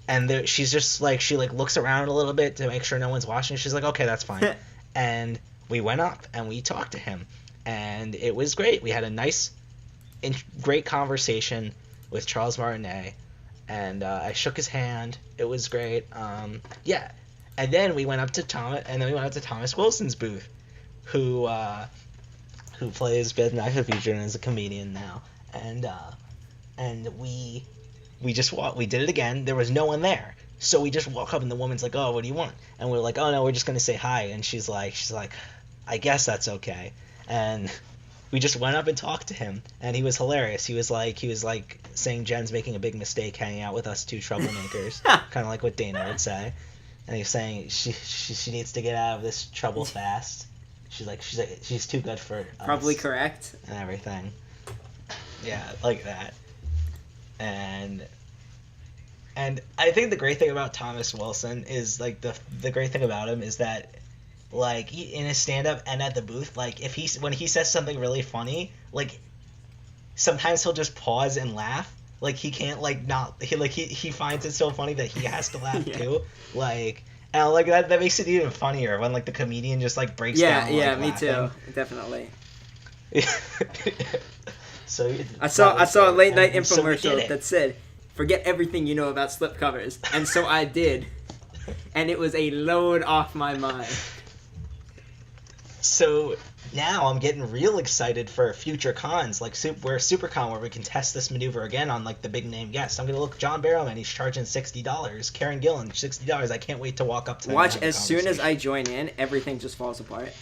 And she's just, like, she, like, looks around a little bit to make sure no one's watching. She's like, okay, that's fine. And we went up and we talked to him. And it was great. We had a nice, great conversation with Charles Martinet. And I shook his hand. It was great. Yeah. And then we went up to Thomas Wilson's booth, who plays Bad Back to the Future and is a comedian now. And we did it again. There was no one there, so we just walk up and the woman's like, "Oh, what do you want?" And we're like, "Oh no, we're just gonna say hi." And she's like, "I guess that's okay." And we just went up and talked to him, and he was hilarious. He was like saying Jen's making a big mistake hanging out with us two troublemakers, kind of like what Dana would say. And he's saying she needs to get out of this trouble fast. She's too good for us. Probably correct. And everything. Yeah, like that. And I think the great thing about Thomas Wilson is like the great thing about him is that like in his stand up and at the booth, like when he says something really funny, like sometimes he'll just pause and laugh. Like he can't he finds it so funny that he has to laugh too. Like and like that makes it even funnier when like the comedian just like breaks down. Yeah, like, me laughing. too. Definitely. So I saw a late night infomercial that said, "Forget everything you know about slipcovers," and so I did, and it was a load off my mind. So now I'm getting real excited for future cons, like SuperCon, where we can test this maneuver again on like the big name guests. I'm gonna look John Barrowman. He's charging $60. Karen Gillan, $60. I can't wait to walk up to him. Watch, as soon as I join in, everything just falls apart.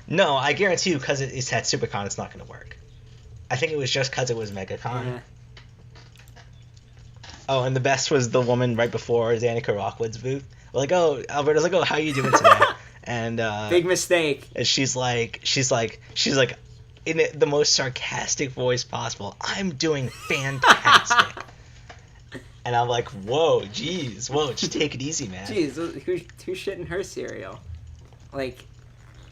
No, I guarantee you, because it's at SuperCon, it's not gonna work. I think it was just because it was MegaCon. Oh, and the best was the woman right before Danica Rockwood's booth. Like, oh, Alberto's like, oh, how you doing today? And Big mistake. and she's like, in the most sarcastic voice possible, I'm doing fantastic. And I'm like, whoa, jeez, whoa, just take it easy, man. Jeez, who's shitting her cereal? Like,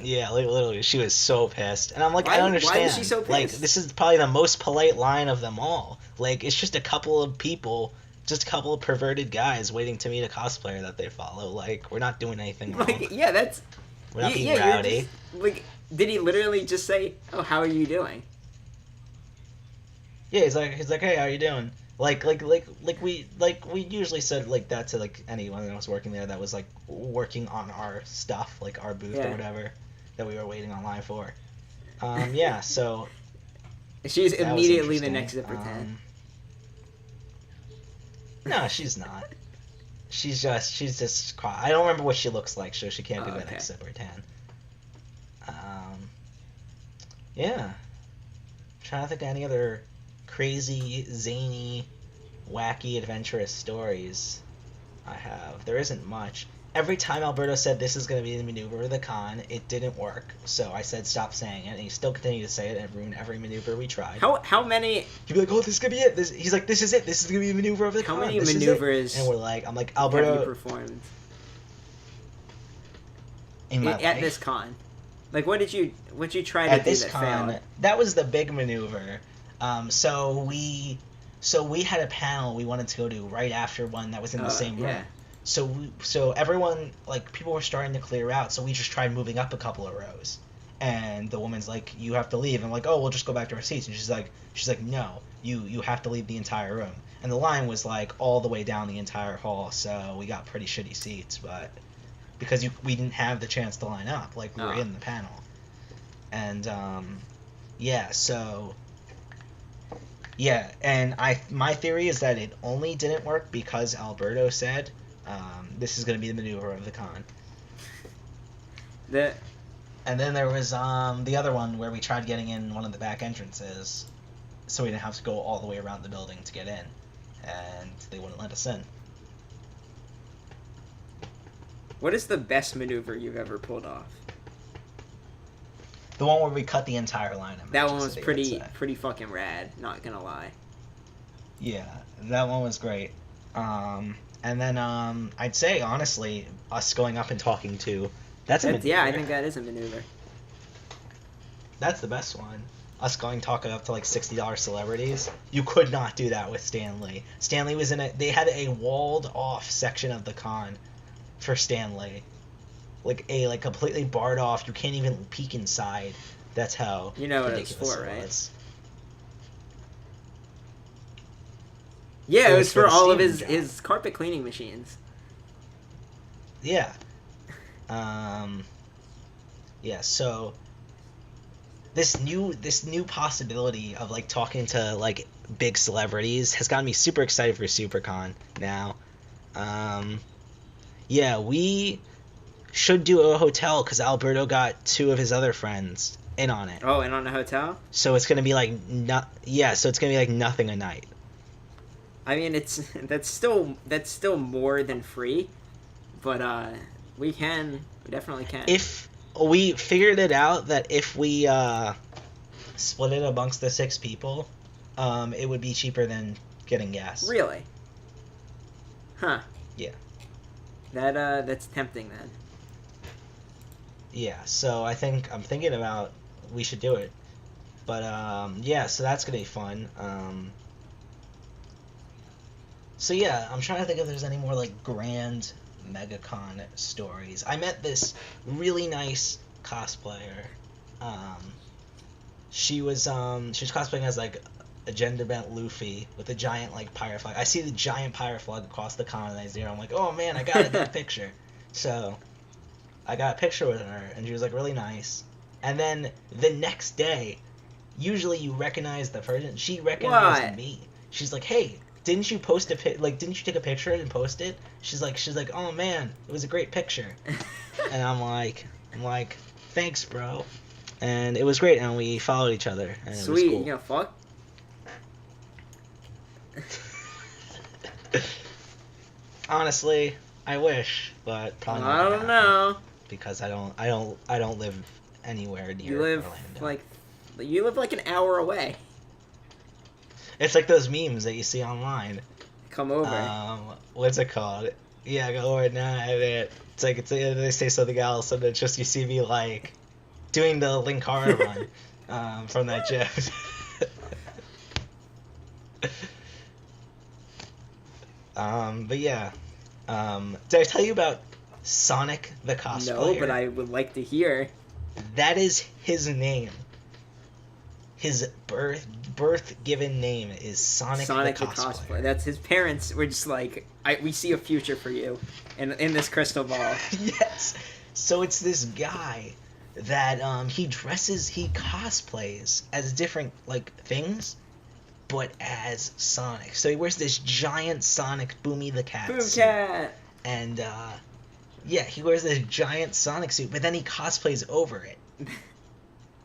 Yeah, like, literally, she was so pissed. And I'm like, Why- I don't why was understand. she so Like, pissed? this is probably the most polite line of them all. Like, it's just a couple of people, just a couple of perverted guys waiting to meet a cosplayer that they follow. Like, we're not doing anything wrong. like yeah, that's We're not being you're rowdy. just, like, did he literally just say, "Oh, how are you doing?" Yeah, he's like, hey, how you doing? Like we usually said like that to like anyone that was working there that was like working on our stuff, like our booth Yeah. or whatever that we were waiting online for. Yeah, so She's that was immediately the interesting. next Zipper 10. No, she's not. She's just. I don't remember what she looks like, so she can't be the okay. next Zipper 10. Yeah. I'm trying to think of any other crazy, zany, wacky, adventurous stories I have. There isn't much. Every time Alberto said this is going to be the maneuver of the con, it didn't work. So I said stop saying it, and he still continued to say it and ruin every maneuver we tried. How many He'd be like, "Oh, this is gonna be it." He's like, "This is it. This is gonna be the maneuver of the How con. many This is it." maneuvers And we're like, I'm like, have you Alberto, performed in my at life, this con? Like, what did you try to at do this that con, failed? that was the big maneuver. So we had a panel we wanted to go to right after one that was in the same room. Yeah. So everyone, like, people were starting to clear out, so we just tried moving up a couple of rows. And the woman's like, "You have to leave." I'm like, "Oh, we'll just go back to our seats." And she's like, "No, you have to leave the entire room." And the line was like all the way down the entire hall, so we got pretty shitty seats, but because we didn't have the chance to line up, like we were Oh. in the panel. And yeah, so yeah, and my theory is that it only didn't work because Alberto said this is going to be the maneuver of the con. And then there was the other one where we tried getting in one of the back entrances, so we didn't have to go all the way around the building to get in, and they wouldn't let us in. What is the best maneuver you've ever pulled off? The one where we cut the entire line. That one was pretty fucking rad. Not gonna lie. Yeah, that one was great. And then I'd say honestly, us going up and talking to that's a maneuver. Yeah, I think that is a maneuver. That's the best one. Us talking up to like $60 celebrities. You could not do that with Stan Lee. Stan Lee was they had a walled off section of the con for Stan Lee. Like completely barred off. You can't even peek inside. That's how You know what it's ridiculous for, it right? was. Yeah, it was for the all of steaming his carpet cleaning machines. Yeah. Yeah, so this new possibility of like talking to like big celebrities has gotten me super excited for SuperCon now. Yeah, we should do a hotel because Alberto got 2 of his other friends in on it. Oh, and on a hotel? So it's gonna be like so it's gonna be like nothing a night. I mean, that's still more than free, but we definitely can. If we figured it out that if we split it amongst the 6 people, it would be cheaper than getting gas. Really? Huh. Yeah. That's tempting then. Yeah, so I'm thinking about we should do it. But yeah, so that's gonna be fun. So yeah, I'm trying to think if there's any more like grand MegaCon stories. I met this really nice cosplayer. She was cosplaying as like a gender bent Luffy with a giant like pirate flag. I see the giant pirate flag across the con and I see her. I'm like, oh man, I gotta get a picture. So I got a picture with her and she was like really nice. And then the next day, usually you recognize the person. She recognized What? me. She's like, hey, didn't you post didn't you take a picture and post it? She's like, oh man, it was a great picture. And I'm like, thanks, bro. And it was great, and we followed each other, and Sweet, it was cool. you gonna fuck? Honestly, I wish, but probably not I gonna don't happen, know. because I don't live anywhere near You live Orlando. like an hour away. It's like those memes that you see online. Come over. What's it called? Yeah, go over now. It's they say something else, and it's just you see me like doing the Linkara run from that GIF. But yeah. Did I tell you about Sonic the cosplayer? No, but I would like to hear. That is his name. His birth given name is Sonic the cosplayer. That's his parents were just like, we see a future for you in this crystal ball. Yes. So it's this guy that he cosplays as different like things, but as Sonic. So he wears this giant Sonic Boomy the Cat Boom suit. Cat. And yeah, he wears this giant Sonic suit, but then he cosplays over it.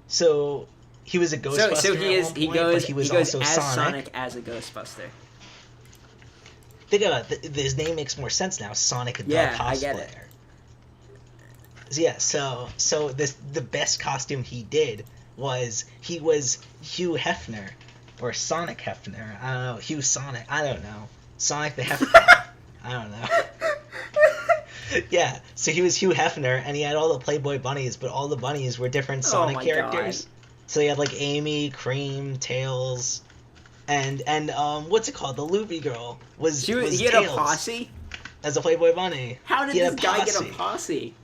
So he was a Ghostbuster So he at one point, goes but he was goes also as Sonic as a Ghostbuster. Think about it, his name makes more sense now. Sonic the Yeah, cosplayer. I get it. Yeah, so the best costume he did was he was Hugh Hefner or Sonic Hefner. I don't know. Hugh Sonic. I don't know. Sonic the Hefner. I don't know. Yeah, so he was Hugh Hefner, and he had all the Playboy bunnies, but all the bunnies were different Sonic characters. God. So he had like Amy, Cream, Tails, and what's it called? The Loopy girl was He had Tails a posse? as a Playboy bunny. How did this guy get a posse?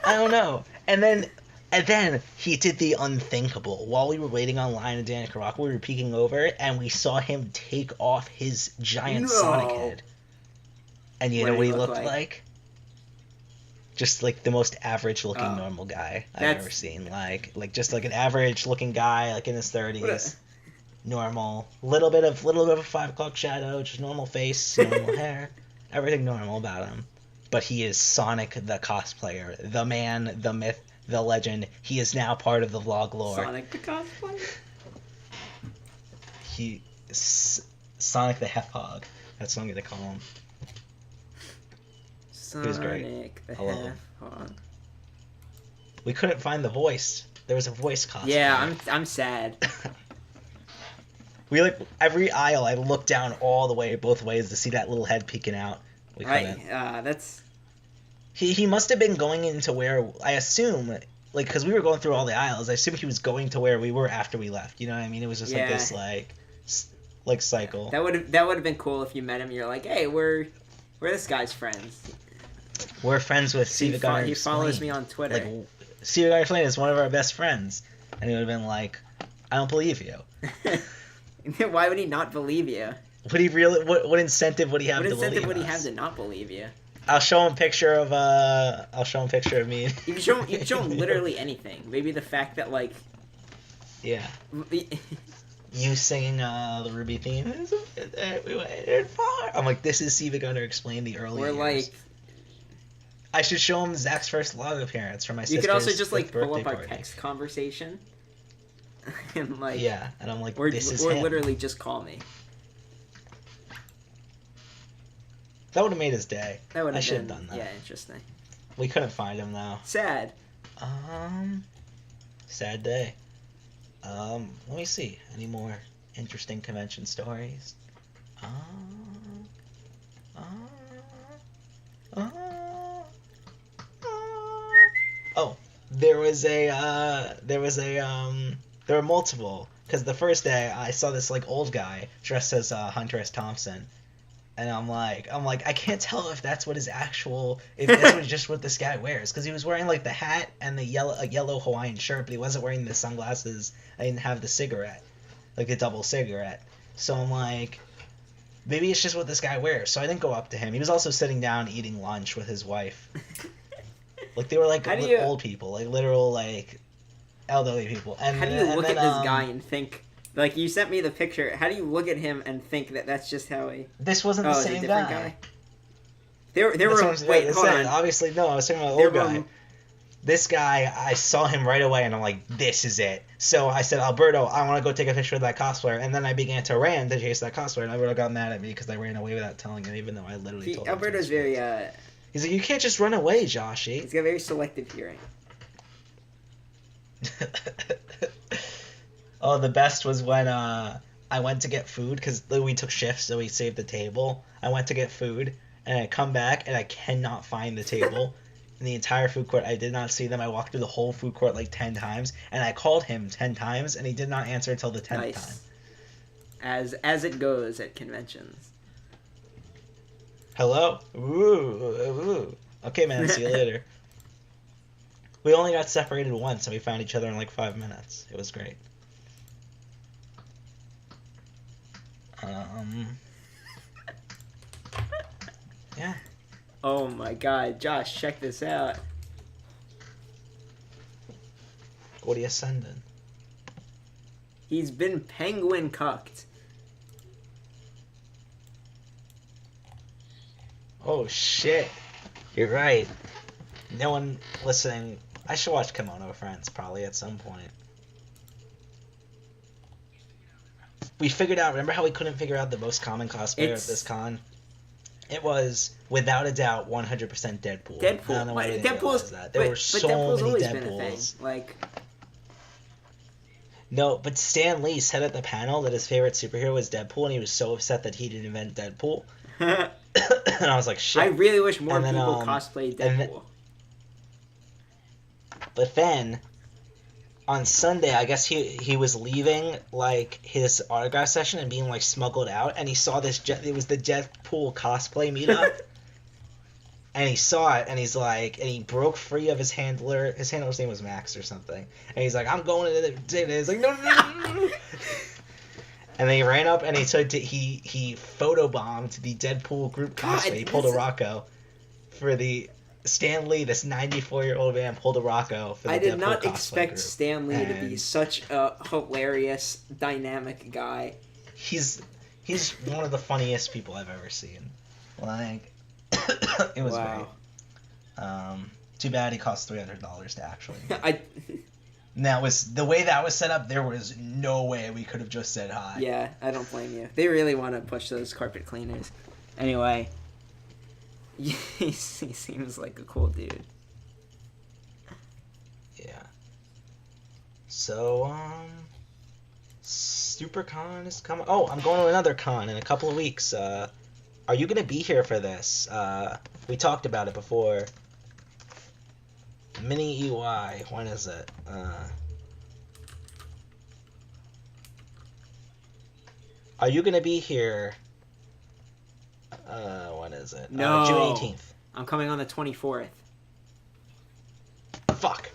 I don't know. And then he did the unthinkable. While we were waiting online in Danica Rock, we were peeking over, and we saw him take off his giant Sonic head. And you know what he looked like? Just like the most average looking normal guy I've ever seen. Like just like an average looking guy, like in his 30s. Normal. Little bit of a 5 o'clock shadow, just normal face, normal hair. Everything normal about him. But he is Sonic the cosplayer. The man, the myth, the legend. He is now part of the vlog lore. Sonic the cosplayer? Sonic the Hedgehog. That's what I'm going to call him. Sonic the Hedgehog. We couldn't find the voice. There was a voice cosplayer. Yeah, I'm sad. We every aisle. I looked down all the way, both ways, to see that little head peeking out. We couldn't. That's. He must have been going into where I assume, like, because we were going through all the aisles. I assume he was going to where we were after we left. You know what I mean? It was just like this like cycle. That would have been cool if you met him. You're like, hey, we're this guy's friends. We're friends with Steve Gunner. He follows me on Twitter. Like, Steve Gunner is one of our best friends, and he would have been like, I don't believe you. Why would he not believe you? Would he really? What incentive would he have to believe us? What incentive would he have to not believe you? I'll show him a picture of me. You can show him literally anything. Maybe the fact that like. Yeah. You singing the Ruby theme. We went far. I'm like, this is Steve Gunner explain the early years. Like. I should show him Zach's first vlog appearance from my sister's. You could also just like pull up our party. Text conversation. And like. Yeah, and I'm like, this is or him. literally just call me. That would have made his day. I should have done that. Yeah, interesting. We couldn't find him though. Sad. Sad day. Let me see. Any more interesting convention stories? Oh, there were multiple. Because the first day I saw this like old guy dressed as Hunter S. Thompson. And I'm like, I can't tell if that's what if that's just what this guy wears, because he was wearing like the hat and the yellow Hawaiian shirt, but he wasn't wearing the sunglasses. I didn't have the cigarette, like the double cigarette. So I'm like, maybe it's just what this guy wears. So I didn't go up to him. He was also sitting down eating lunch with his wife. Like they were like old people, like literal like elderly people. And how do you look at this guy and think? Like, you sent me the picture. How do you look at him and think that that's just how he... This wasn't the same guy. There were... Wait, hold on. Obviously, no, I was talking about the old guy. this guy, I saw him right away, and I'm like, this is it. So I said, Alberto, I want to go take a picture with that cosplayer. And then I began to run to chase that cosplayer, and Alberto got mad at me because I ran away without telling him, even though I literally told him. Alberto's very, He's like, you can't just run away, Joshy. He's got very selective hearing. Oh, the best was when I went to get food, because we took shifts, so we saved the table. I went to get food, and I come back, and I cannot find the table. In the entire food court, I did not see them. I walked through the whole food court like 10 times, and I called him 10 times, and he did not answer until the 10th time. As it goes at conventions. Hello? Ooh. Okay, man, see you later. We only got separated once, and we found each other in like 5 minutes. It was great. Yeah. Oh my god, Josh, check this out. What are you sending? He's been penguin cucked. Oh shit. You're right. No one listening. I should watch Kimono Friends probably at some point. We figured out, remember how we couldn't figure out the most common cosplayer at this con? It was, without a doubt, 100% Deadpool. Deadpool. I don't know why I didn't realize that. There were so Deadpool's many always Deadpools. been a thing. Like... No, but Stan Lee said at the panel that his favorite superhero was Deadpool, and he was so upset that he didn't invent Deadpool. And I was like, shit. I really wish more people cosplayed Deadpool. But then, on Sunday, I guess he was leaving, like, his autograph session and being, like, smuggled out, and he saw this, it was the Deadpool cosplay meetup, and he saw it, and he's like, and he broke free of his handler, his handler's name was Max or something, and he's like, I'm going to the, and he's like, no. And then he ran up, and he photobombed the Deadpool group cosplay, he pulled a Rocco, for the... Stan Lee, this 94-year-old man, pulled a Rocco for the Deadpool cosplay. I did not expect group. Stan Lee to be such a hilarious, dynamic guy. He's one of the funniest people I've ever seen. Like, it was great. Too bad he cost $300 to actually. And that was the way that was set up. There was no way we could have just said hi. Yeah, I don't blame you. They really want to push those carpet cleaners. Anyway. He seems like a cool dude. Yeah. So, SuperCon is coming. Oh, I'm going to another con in a couple of weeks. Are you going to be here for this? We talked about it before. Mini EY. When is it? Are you going to be here? When is it? No. June 18th. I'm coming on the 24th. Fuck.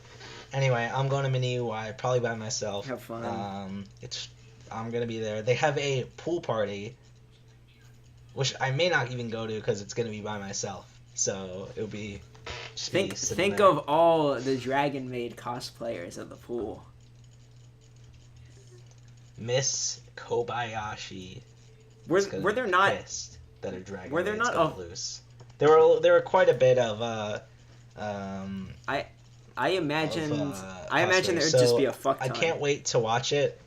Anyway, I'm going to Mini UI, probably by myself. Have fun. I'm gonna be there. They have a pool party, which I may not even go to because it's gonna be by myself. So it'll be. Think of all the Dragon Maid cosplayers at the pool. Miss Kobayashi. Were there not? That are Dragon were there Maids not loose. There were quite a bit of I imagine there would just be a fuck ton. I can't wait to watch it.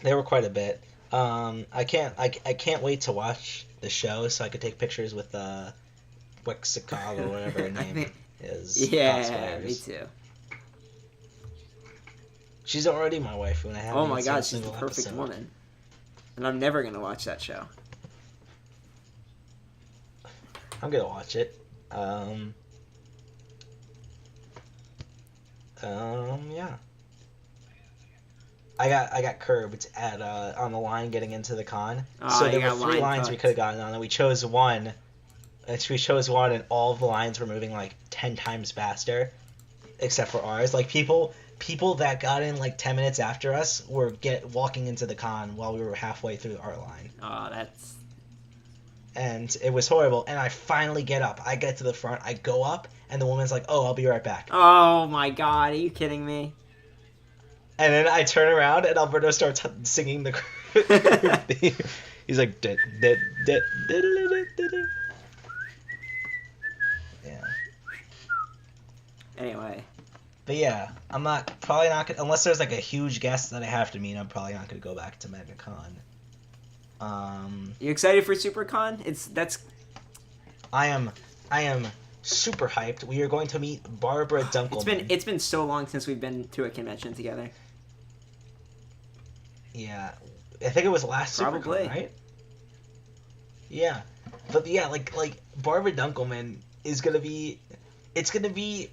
There were quite a bit. I can't wait to watch the show so I could take pictures with Wexicala or whatever her name is. Yeah, cosplayers. me too. She's already my waifu, and I haven't. Oh my god, she's the perfect episode. woman. And I'm never gonna watch that show. I'm gonna watch it. Yeah. I got curbed at on the line getting into the con. So there were 3 lines we could have gotten on, and we chose one. And all of the lines were moving like 10 times faster, except for ours. Like people that got in like 10 minutes after us were walking into the con while we were halfway through our line. Oh, that's. And it was horrible. And I finally get up. I get to the front. I go up, and the woman's like, "Oh, I'll be right back." Oh my god, are you kidding me? And then I turn around, and Alberto starts singing the theme. He's like, yeah. Anyway. But yeah, I'm probably not gonna, unless there's like a huge guest that I have to meet. I'm probably not gonna go back to MegaCon. You excited for SuperCon? I am super hyped. We are going to meet Barbara Dunkelman. It's been so long since we've been to a convention together. Yeah, I think it was last Probably. SuperCon, right? Yeah, but yeah, like Barbara Dunkelman is gonna be. It's gonna be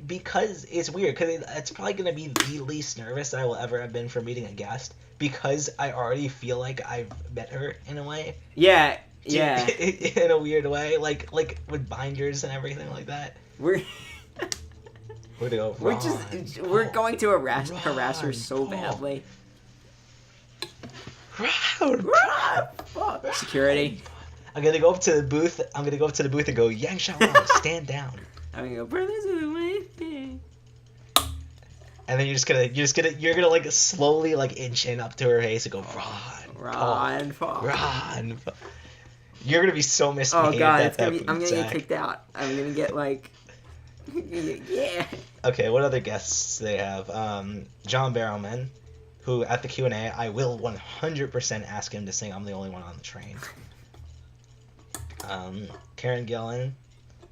because it's weird because it's probably gonna be the least nervous I will ever have been for meeting a guest because I already feel like I've met her in a way. Yeah. Yeah. In a weird way, like with binders and everything like that. We're We're going to harass her so badly. Security. I'm gonna go up to the booth. And go, Yang Xiaolong, stand down. I'm gonna go, brothers of the way. And then you're gonna like slowly like inch in up to her face and go, run. You're gonna be so misbehaved. Oh god, I'm gonna get kicked out. I'm gonna get like, yeah. Okay, what other guests do they have? John Barrowman, who at the Q&A I will 100% ask him to sing "I'm the Only One on the Train." Karen Gillan,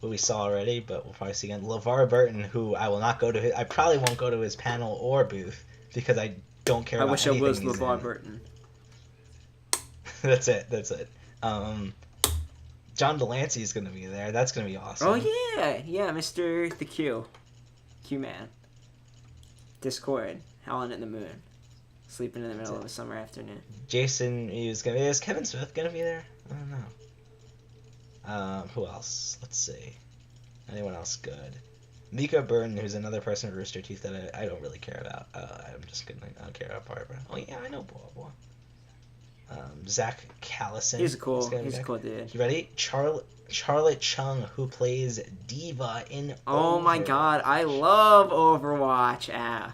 who we saw already, but we'll probably see again. LeVar Burton, who I will not go to. I probably won't go to his panel or booth because I don't care about anything. I wish I was LeVar Burton. That's it. John Delancey is gonna be there. That's gonna be awesome. Oh yeah, Mr. the Q-Man. Discord, howling at the moon, sleeping in the middle of a summer afternoon. Jason is gonna be. Is Kevin Smith gonna be there? I don't know. Who else? Let's see. Anyone else good? Mika Burton, who's another person with Rooster Teeth that I don't really care about. I don't care about Barbara. Oh yeah, I know blah blah. Zack Callison. He's a cool dude. You ready? Charlotte Chung, who plays Diva in Oh my god, I love Overwatch, Now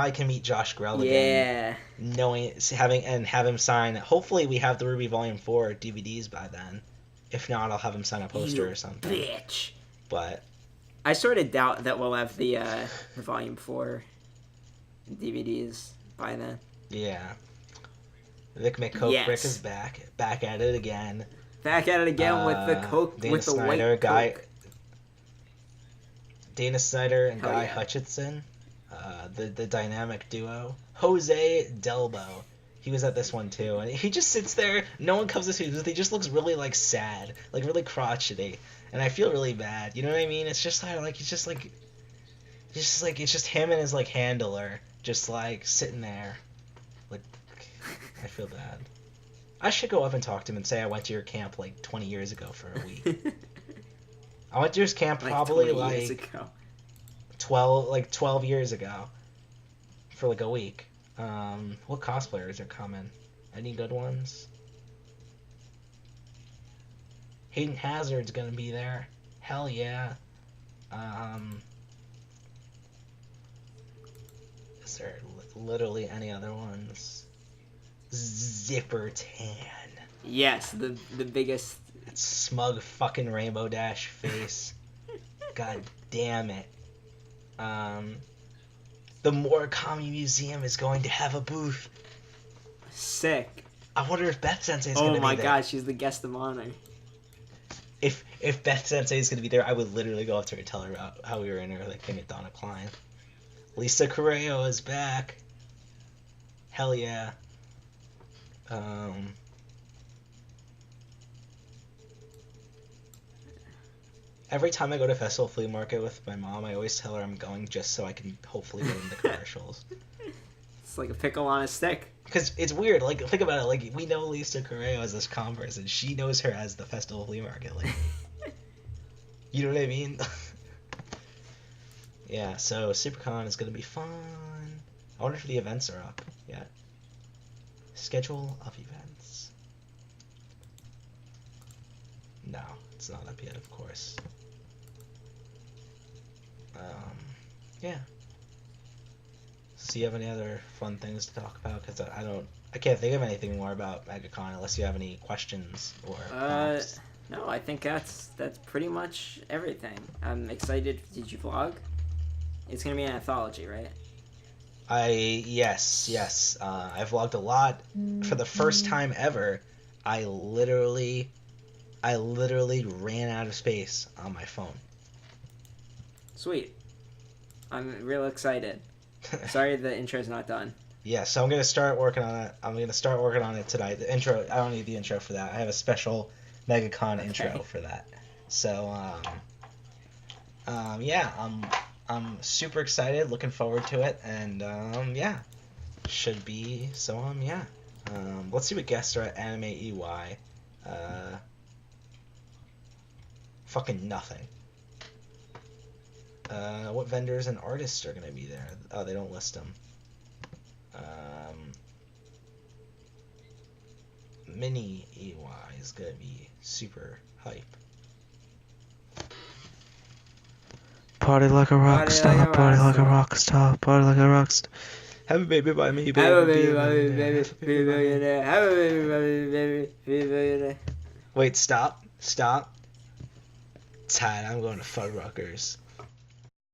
I can meet Josh Grell again. Yeah. Have him sign. Hopefully we have the Ruby Volume 4 DVDs by then. If not, I'll have him sign a poster or something. Bitch. But I sort of doubt that we'll have the Volume 4 DVDs by then. Yeah. Vic McCoke is back at it again. Back at it again with the Coke Dana with the Snyder, white Coke. Dana Snyder and Guy Hutchinson, the dynamic duo. Jose Delbo, he was at this one too, and he just sits there. No one comes to see him. He just looks really like sad, like really crotchety, and I feel really bad. You know what I mean? It's just it's just him and his like handler, just like sitting there. Like, I feel bad. I should go up and talk to him and say I went to your camp like 20 years ago for a week. I went to his camp probably like 12 years ago for like a week. What cosplayers are coming? Any good ones? Hayden Hazard's gonna be there. Hell yeah. Is there literally any other ones? Zipper Tan. Yes, the biggest. That smug fucking Rainbow Dash face. God damn it. The Murakami Museum is going to have a booth. Sick. I wonder if Beth Sensei is going to be there. Oh my god, she's the guest of honor. If Beth Sensei is going to be there, I would literally go up to her and tell her about how we were in her like thing at Donna Klein. Lisa Correo is back. Hell yeah. Every time I go to Festival Flea Market with my mom, I always tell her I'm going just so I can hopefully get in the commercials. It's like a pickle on a stick. Because it's weird. Like, think about it. Like, we know Lisa Correo as this Converse, and she knows her as the Festival Flea Market. Like, you know what I mean? Yeah, so SuperCon is going to be fun. I wonder if the events are up yet. Schedule of events. No, it's not up yet, of course. Yeah. So you have any other fun things to talk about? Because I can't think of anything more about MegaCon unless you have any questions or prompts. No, I think that's pretty much everything. I'm excited. Did you vlog? It's gonna be an anthology, right? Yes. I vlogged a lot. For the first time ever, I literally ran out of space on my phone. Sweet. I'm real excited. Sorry the intro's not done. Yeah, so I'm gonna start working on it. I'm gonna start working on it tonight. The intro, I don't need the intro for that. I have a special MegaCon intro for that. So yeah, I'm super excited, looking forward to it, and yeah, should be. So yeah, let's see what guests are at Anime EY. Fucking nothing. What vendors and artists are gonna be there? Oh, they don't list them. Mini EY is gonna be super hype. Party like a rock star, party like a rock star, party like a rock star. Have a baby by me, baby. Have a baby by me, baby. Be a millionaire. Have a baby by me, baby. Be a millionaire. Wait, stop. Tad, I'm going to Fuddruckers.